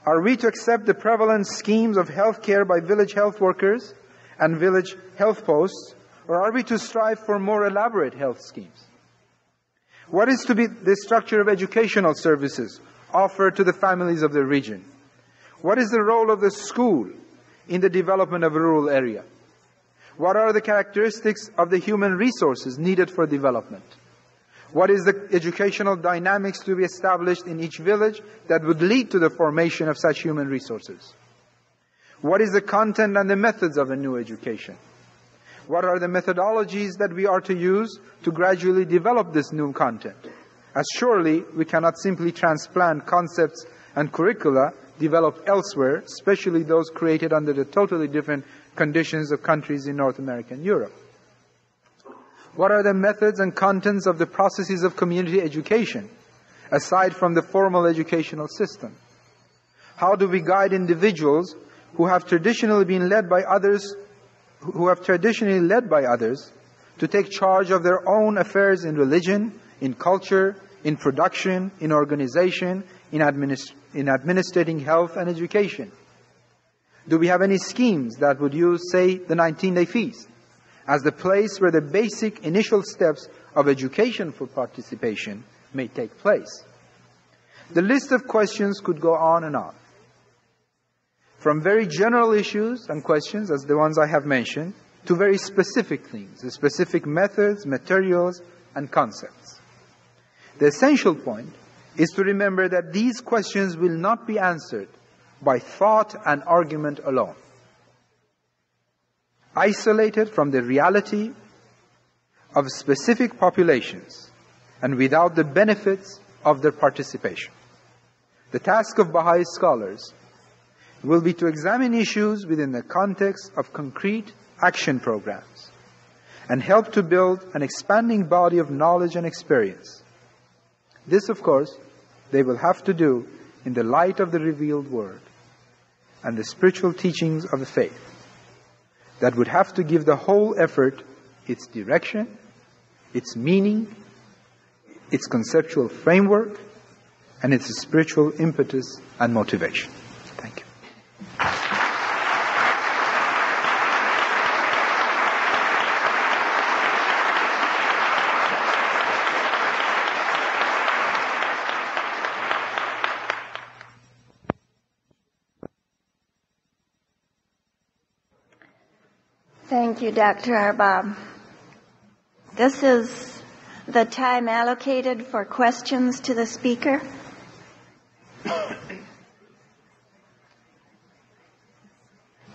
Are we to accept the prevalent schemes of health care by village health workers and village health posts, or are we to strive for more elaborate health schemes? What is to be the structure of educational services offered to the families of the region? What is the role of the school in the development of a rural area? What are the characteristics of the human resources needed for development? What is the educational dynamics to be established in each village that would lead to the formation of such human resources? What is the content and the methods of a new education? What are the methodologies that we are to use to gradually develop this new content? As surely we cannot simply transplant concepts and curricula developed elsewhere, especially those created under the totally different conditions of countries in North America and Europe. What are the methods and contents of the processes of community education, aside from the formal educational system? How do we guide individuals who have traditionally led by others to take charge of their own affairs in religion, in culture, in production, in organization, in administrating health and education? Do we have any schemes that would use, say, the 19-day feast as the place where the basic initial steps of education for participation may take place? The list of questions could go on and on. From very general issues and questions, as the ones I have mentioned, to very specific things, the specific methods, materials, and concepts. The essential point is to remember that these questions will not be answered by thought and argument alone, isolated from the reality of specific populations and without the benefits of their participation. The task of Baha'i scholars will be to examine issues within the context of concrete action programs and help to build an expanding body of knowledge and experience. This, of course, they will have to do in the light of the revealed word and the spiritual teachings of the faith that would have to give the whole effort its direction, its meaning, its conceptual framework, and its spiritual impetus and motivation. Thank you.
Thank you, Dr. Arbab. This is the time allocated for questions to the speaker.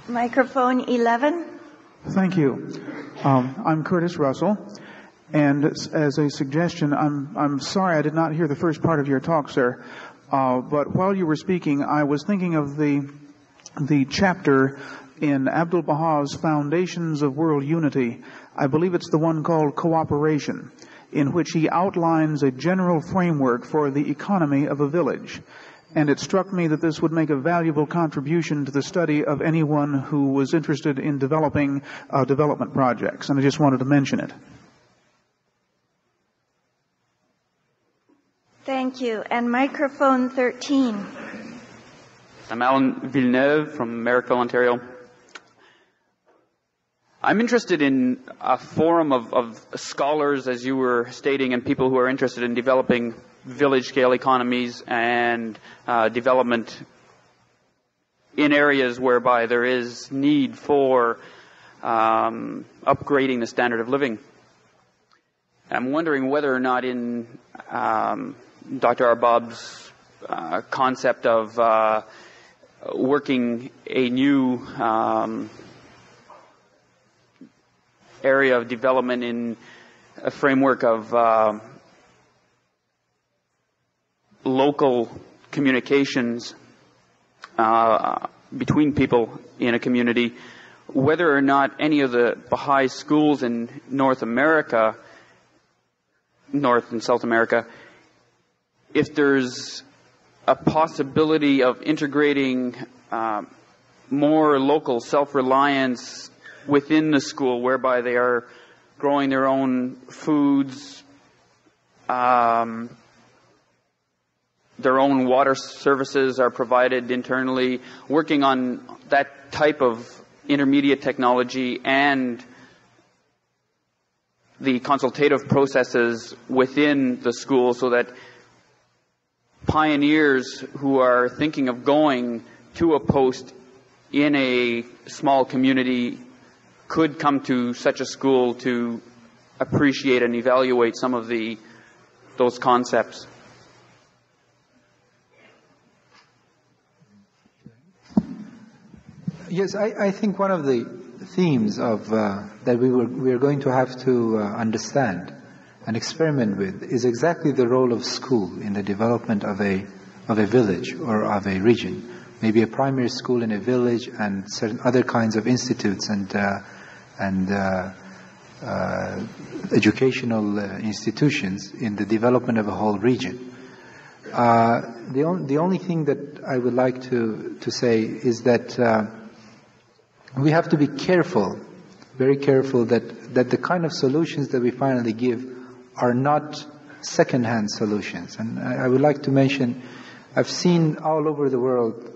Microphone 11.
Thank you. I'm Curtis Russell, and as a suggestion, I'm sorry I did not hear the first part of your talk, sir. But while you were speaking, I was thinking of the chapter in Abdul Baha's Foundations of World Unity. I believe it's the one called Cooperation, in which he outlines a general framework for the economy of a village. And it struck me that this would make a valuable contribution to the study of anyone who was interested in developing development projects. And I just wanted to mention it.
Thank you. And microphone 13.
I'm Alan Villeneuve from Merrickville, Ontario. I'm interested in a forum of scholars, as you were stating, and people who are interested in developing village-scale economies and development in areas whereby there is need for upgrading the standard of living. I'm wondering whether or not in Dr. Arbab's concept of working a new area of development in a framework of local communications between people in a community, whether or not any of the Baha'i schools in North and South America, if there's a possibility of integrating more local self-reliance within the school, whereby they are growing their own foods, their own water services are provided internally, working on that type of intermediate technology and the consultative processes within the school, so that pioneers who are thinking of going to a post in a small community could come to such a school to appreciate and evaluate some of those concepts.
Yes, I think one of the themes of that we are going to have to understand and experiment with is exactly the role of school in the development of a village or of a region. Maybe a primary school in a village and certain other kinds of institutes and educational institutions in the development of a whole region. The only thing that I would like to say is that we have to be careful, very careful, that the kind of solutions that we finally give are not second-hand solutions. And I would like to mention, I've seen all over the world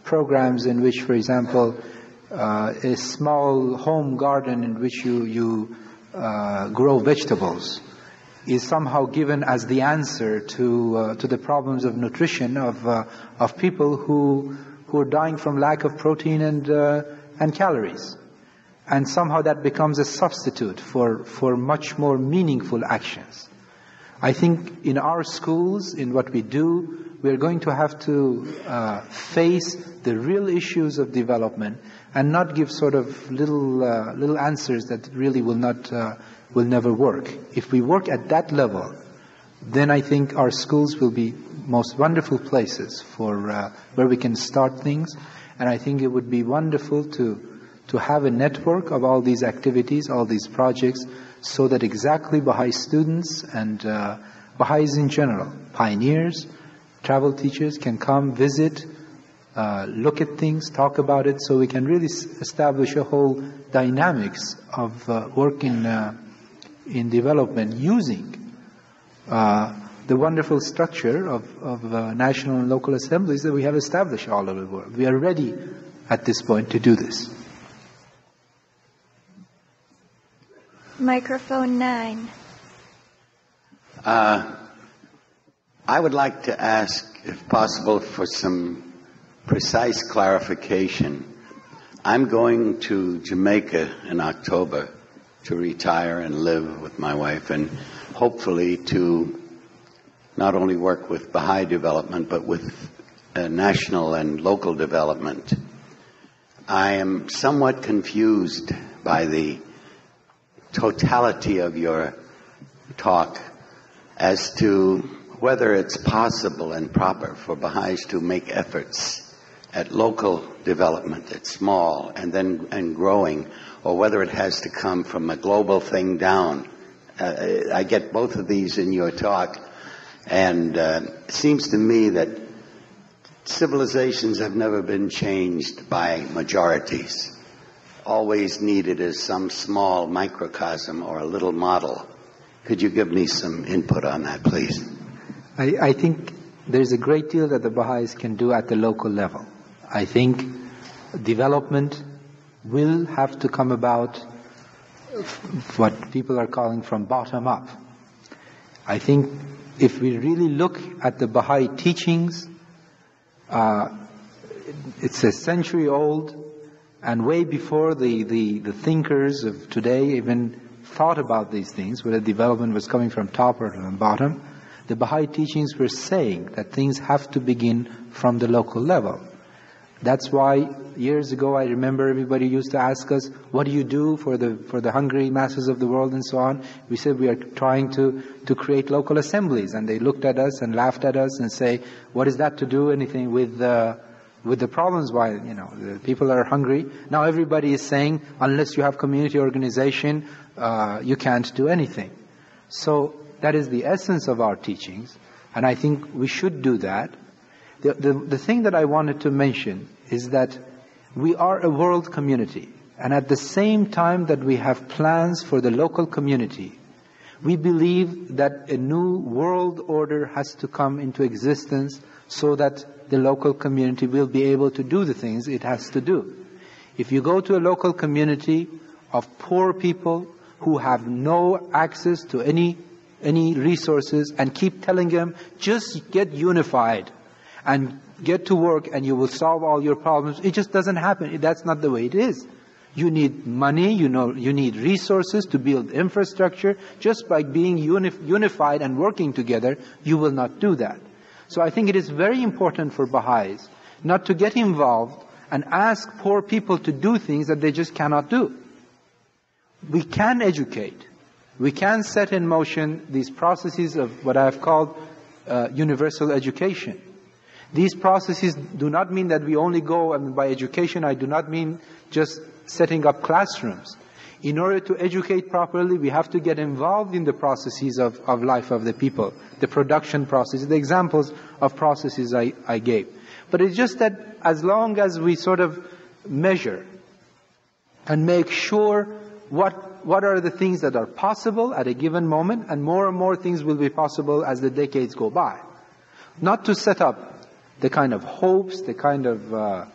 programs in which, for example, a small home garden in which you grow vegetables is somehow given as the answer to the problems of nutrition of people who are dying from lack of protein and calories. And somehow that becomes a substitute for much more meaningful actions. I think in our schools, in what we do, we're going to have to face the real issues of development and not give sort of little answers that really will never work. If we work at that level, then I think our schools will be most wonderful places for where we can start things. And I think it would be wonderful to have a network of all these activities, all these projects, so that exactly Baha'i students and Baha'is in general, pioneers, travel teachers can come, visit, look at things, talk about it, so we can really establish a whole dynamics of work in development using the wonderful structure of national and local assemblies that we have established all over the world. We are ready at this point to do this.
Microphone 9.
I would like to ask, if possible, for some precise clarification. I'm going to Jamaica in October to retire and live with my wife, and hopefully to not only work with Baha'i development, but with national and local development. I am somewhat confused by the totality of your talk as to whether it's possible and proper for Baha'is to make efforts at local development, at small and growing, or whether it has to come from a global thing down. I get both of these in your talk, and it seems to me that civilizations have never been changed by majorities. Always needed is some small microcosm or a little model. Could you give me some input on that, please?
I think there's a great deal that the Baha'is can do at the local level. I think development will have to come about what people are calling from bottom up. I think if we really look at the Baha'i teachings, it's a century old, and way before the thinkers of today even thought about these things, whether development was coming from top or from bottom, the Baha'i teachings were saying that things have to begin from the local level. That's why years ago I remember everybody used to ask us, what do you do for the hungry masses of the world and so on? We said we are trying to create local assemblies, and they looked at us and laughed at us and say, what is that to do anything with the problems? Why, the people are hungry. Now everybody is saying, unless you have community organization, you can't do anything. So that is the essence of our teachings, and I think we should do that. The thing that I wanted to mention is that we are a world community, and at the same time that we have plans for the local community, we believe that a new world order has to come into existence so that the local community will be able to do the things it has to do. If you go to a local community of poor people who have no access to any resources and keep telling them, just get unified and get to work and you will solve all your problems, it just doesn't happen. That's not the way it is. You need money, you need resources to build infrastructure. Just by being unified and working together, you will not do that. So I think it is very important for Baha'is not to get involved and ask poor people to do things that they just cannot do. We can educate. We can set in motion these processes of what I have called universal education. These processes do not mean that we only go, and by education I do not mean just setting up classrooms. In order to educate properly, we have to get involved in the processes of life of the people, the production processes, the examples of processes I gave. But it's just that as long as we sort of measure and make sure what are the things that are possible at a given moment, and more things will be possible as the decades go by. Not to set up the kind of hopes, the kind of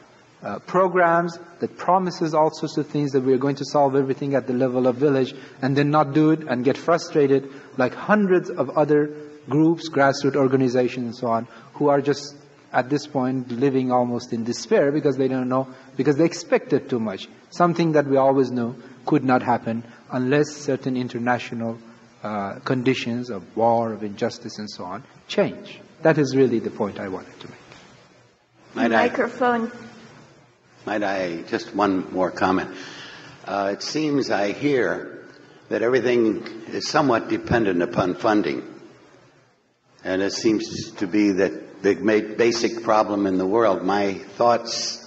programs that promises all sorts of things that we are going to solve everything at the level of village and then not do it and get frustrated like hundreds of other groups, grassroots organizations and so on, who are just at this point living almost in despair because they don't know, because they expected too much. Something that we always knew could not happen unless certain international conditions of war, of injustice and so on change. That is really the point I wanted to make.
Microphone.
Might I, just one more comment. It seems I hear that everything is somewhat dependent upon funding. And it seems to be that the basic problem in the world. My thoughts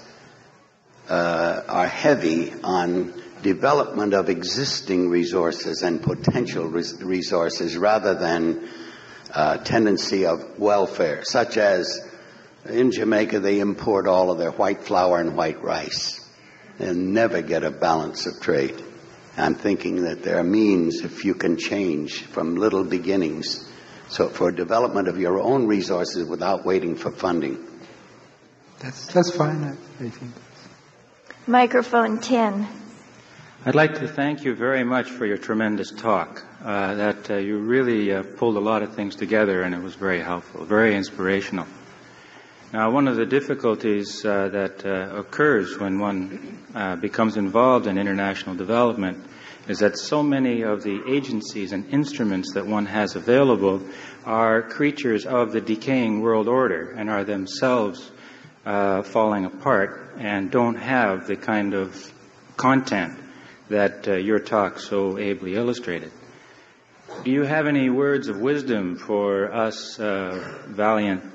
are heavy on development of existing resources and potential resources rather than tendency of welfare, such as in Jamaica, they import all of their white flour and white rice and never get a balance of trade. I'm thinking that there are means, if you can change from little beginnings, so for development of your own resources without waiting for funding.
That's fine, I think.
Microphone 10.
I'd like to thank you very much for your tremendous talk. You really pulled a lot of things together, and it was very helpful, very inspirational. Now, one of the difficulties that occurs when one becomes involved in international development is that so many of the agencies and instruments that one has available are creatures of the decaying world order and are themselves falling apart and don't have the kind of content that your talk so ably illustrated. Do you have any words of wisdom for us valiant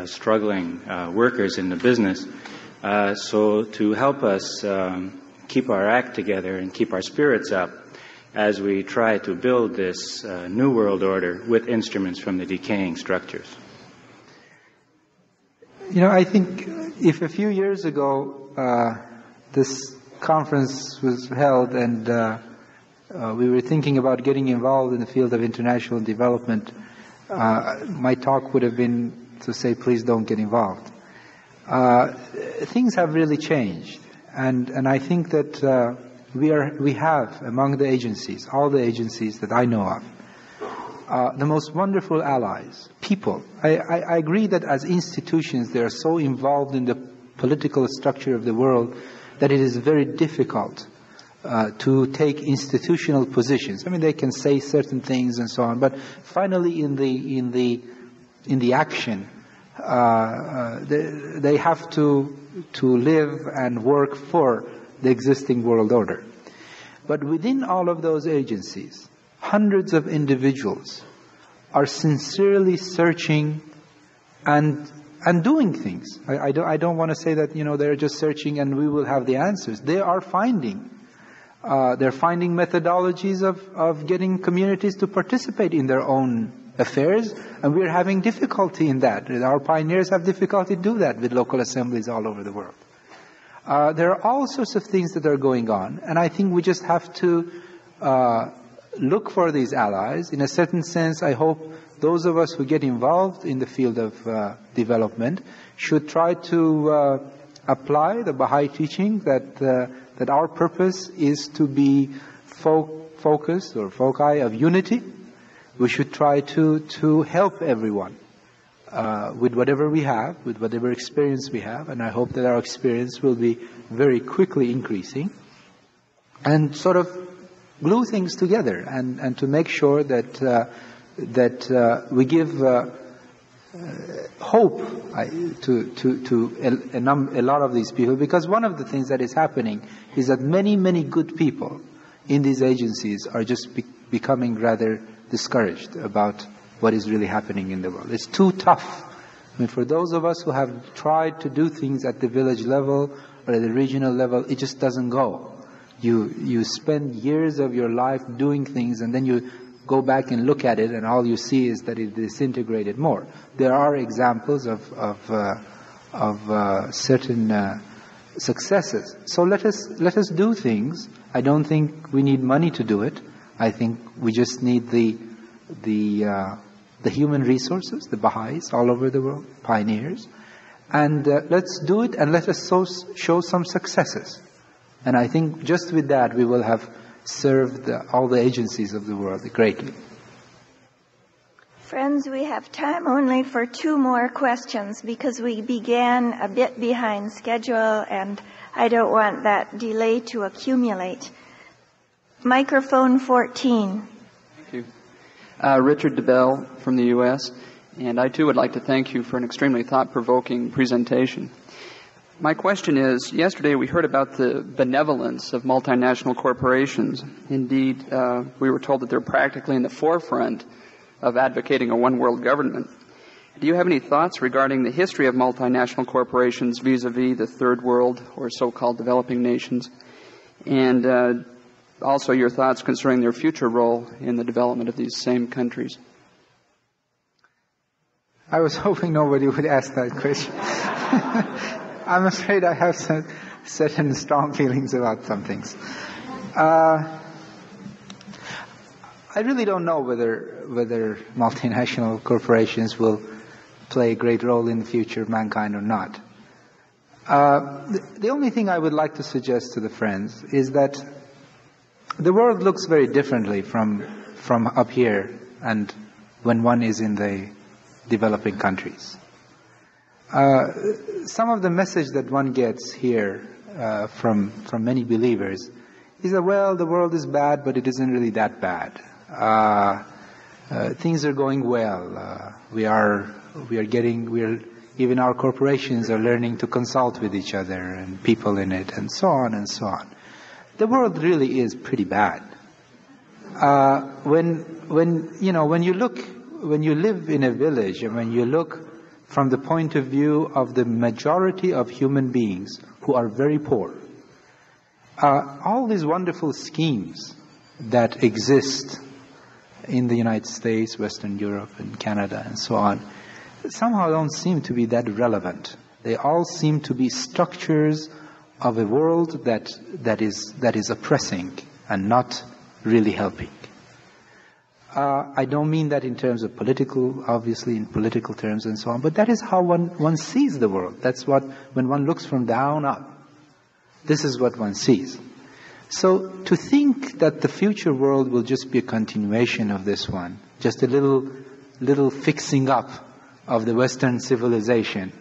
struggling workers in the business, so to help us keep our act together and keep our spirits up as we try to build this new world order with instruments from the decaying structures?
I think if a few years ago this conference was held and we were thinking about getting involved in the field of international development, my talk would have been to say, please don't get involved. Things have really changed, and I think that we have among the agencies, all the agencies that I know of, the most wonderful allies, people. I agree that as institutions they are so involved in the political structure of the world that it is very difficult to take institutional positions. I mean, they can say certain things and so on, but finally in the action, they have to live and work for the existing world order. But within all of those agencies, hundreds of individuals are sincerely searching and doing things. I don't want to say that they're just searching and we will have the answers. They are finding. They're finding methodologies of getting communities to participate in their own affairs, and we're having difficulty in that. Our pioneers have difficulty to do that with local assemblies all over the world. There are all sorts of things that are going on, and I think we just have to look for these allies. In a certain sense, I hope those of us who get involved in the field of development should try to apply the Baha'i teaching that our purpose is to be focused or foci of unity. We should try to help everyone with whatever we have, with whatever experience we have, and I hope that our experience will be very quickly increasing, and sort of glue things together and to make sure that we give hope to a lot of these people, because one of the things that is happening is that many good people in these agencies are just becoming rather discouraged about what is really happening in the world. It's too tough. I mean, for those of us who have tried to do things at the village level or at the regional level, it just doesn't go. You spend years of your life doing things, and then you go back and look at it, and all you see is that it disintegrated more. There are examples of certain successes. So let us do things. I don't think we need money to do it. I think we just need the human resources, the Baha'is all over the world, pioneers, and let's do it, and let us show some successes. And I think just with that we will have served all the agencies of the world greatly.
Friends, we have time only for 2 more questions because we began a bit behind schedule and I don't want that delay to accumulate. Microphone 14.
Thank you. Richard DeBell from the U.S., and I too would like to thank you for an extremely thought-provoking presentation. My question is, yesterday we heard about the benevolence of multinational corporations. Indeed, we were told that they're practically in the forefront of advocating a one-world government. Do you have any thoughts regarding the history of multinational corporations vis-a-vis the third world or so-called developing nations? And also your thoughts concerning their future role in the development of these same countries?
I was hoping nobody would ask that question. I'm afraid I have certain strong feelings about some things. I really don't know whether multinational corporations will play a great role in the future of mankind or not. The only thing I would like to suggest to the friends is that the world looks very differently from up here and when one is in the developing countries. Some of the message that one gets here from many believers is that, well, the world is bad, but it isn't really that bad. Things are going well. Even our corporations are learning to consult with each other and people in it, and so on and so on. The world really is pretty bad. When you live in a village, and when you look from the point of view of the majority of human beings who are very poor, all these wonderful schemes that exist in the United States, Western Europe, and Canada, and so on, somehow don't seem to be that relevant. They all seem to be structures of a world that is oppressing and not really helping. I don't mean that in terms of obviously in political terms and so on, but that is how one sees the world. That's what, when one looks from down up, this is what one sees. So to think that the future world will just be a continuation of this one, just a little fixing up of the Western civilization,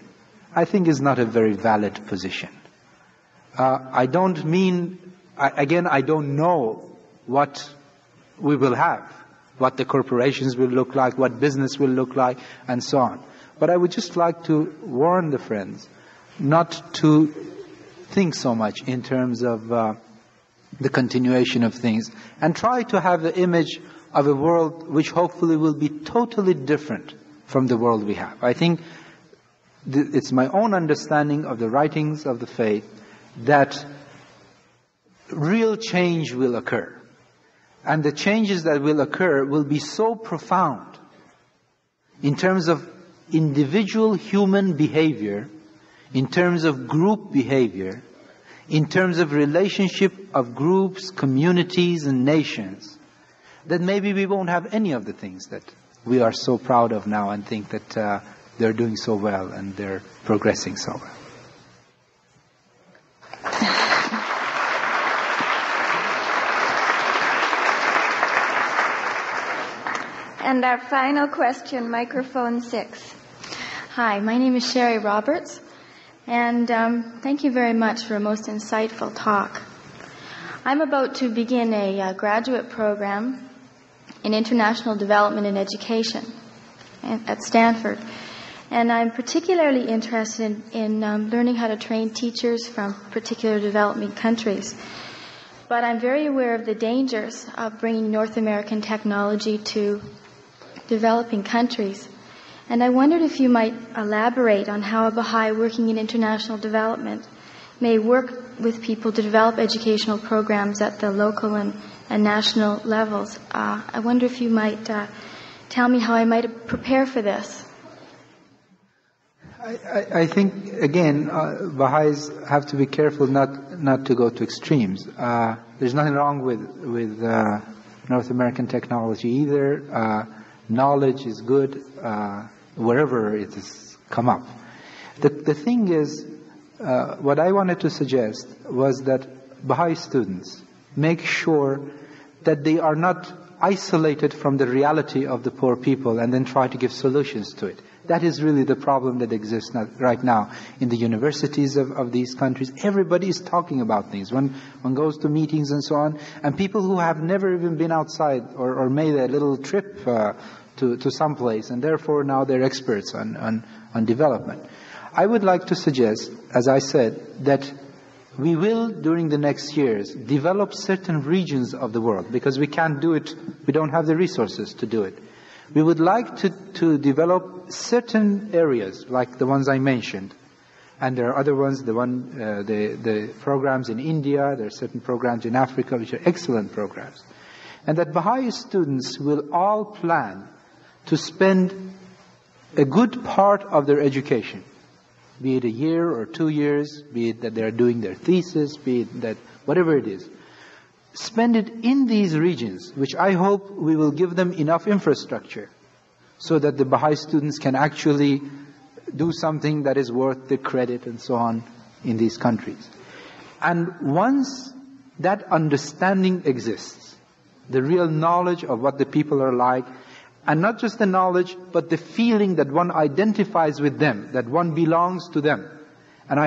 I think is not a very valid position. I don't know what we will have, what the corporations will look like, what business will look like, and so on. But I would just like to warn the friends not to think so much in terms of the continuation of things, and try to have the image of a world which hopefully will be totally different from the world we have. I think it's my own understanding of the writings of the faith that real change will occur. And the changes that will occur will be so profound in terms of individual human behavior, in terms of group behavior, in terms of relationship of groups, communities, and nations, that maybe we won't have any of the things that we are so proud of now and think that they're doing so well and they're progressing so well.
And our final question, microphone 6.
Hi, my name is Sherry Roberts, and thank you very much for a most insightful talk. I'm about to begin a graduate program in international development and education at Stanford, and I'm particularly interested in learning how to train teachers from particular developing countries. But I'm very aware of the dangers of bringing North American technology to developing countries. And I wondered if you might elaborate on how a Baha'i working in international development may work with people to develop educational programs at the local and national levels. I wonder if you might tell me how I might prepare for this.
I think, again, Baha'is have to be careful not to go to extremes. There's nothing wrong with North American technology either. Knowledge is good wherever it has come up. The thing is, what I wanted to suggest was that Baha'i students make sure that they are not isolated from the reality of the poor people and then try to give solutions to it. That is really the problem that exists right now in the universities of these countries. Everybody is talking about things. One goes to meetings and so on, and people who have never even been outside or made a little trip to some place, and therefore now they're experts on development. I would like to suggest, as I said, that we will, during the next years, develop certain regions of the world, because we can't do it, we don't have the resources to do it. We would like to develop certain areas, like the ones I mentioned. And there are other ones, the programs in India, there are certain programs in Africa, which are excellent programs. And that Baha'i students will all plan to spend a good part of their education, be it a year or 2 years, be it that they are doing their thesis, be it that whatever it is, spend it in these regions, which I hope we will give them enough infrastructure so that the Baha'i students can actually do something that is worth the credit and so on in these countries. And once that understanding exists, the real knowledge of what the people are like, and not just the knowledge, but the feeling that one identifies with them, that one belongs to them. And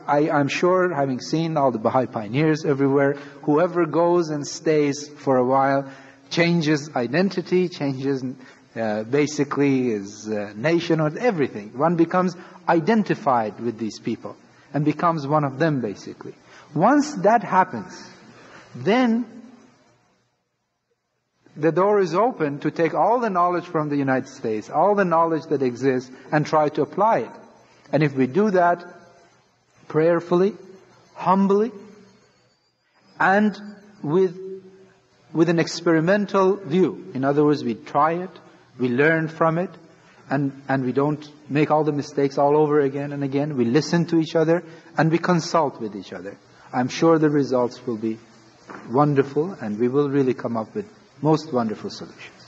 I'm sure, having seen all the Baha'i pioneers everywhere, whoever goes and stays for a while changes identity, changes basically his nation or everything. One becomes identified with these people and becomes one of them, basically. Once that happens, then the door is open to take all the knowledge from the United States, all the knowledge that exists, and try to apply it. And if we do that prayerfully, humbly, and with an experimental view. In other words, we try it, we learn from it, and we don't make all the mistakes all over again and again. We listen to each other, and we consult with each other. I'm sure the results will be wonderful, and we will really come up with most wonderful solutions.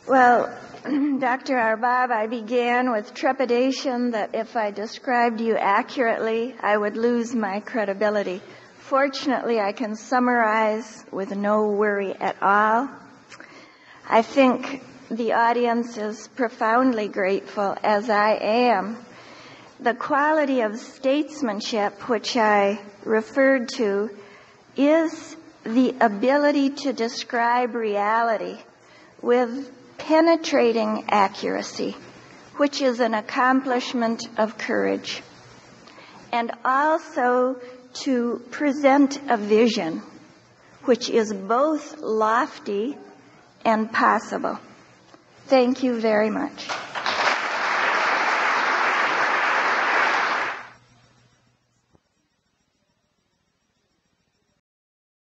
Well, Dr. Arbab, I began with trepidation that if I described you accurately, I would lose my credibility. Fortunately, I can summarize with no worry at all. I think the audience is profoundly grateful, as I am. The quality of statesmanship which I referred to is the ability to describe reality with penetrating accuracy, which is an accomplishment of courage, and also to present a vision which is both lofty and possible. Thank you very much.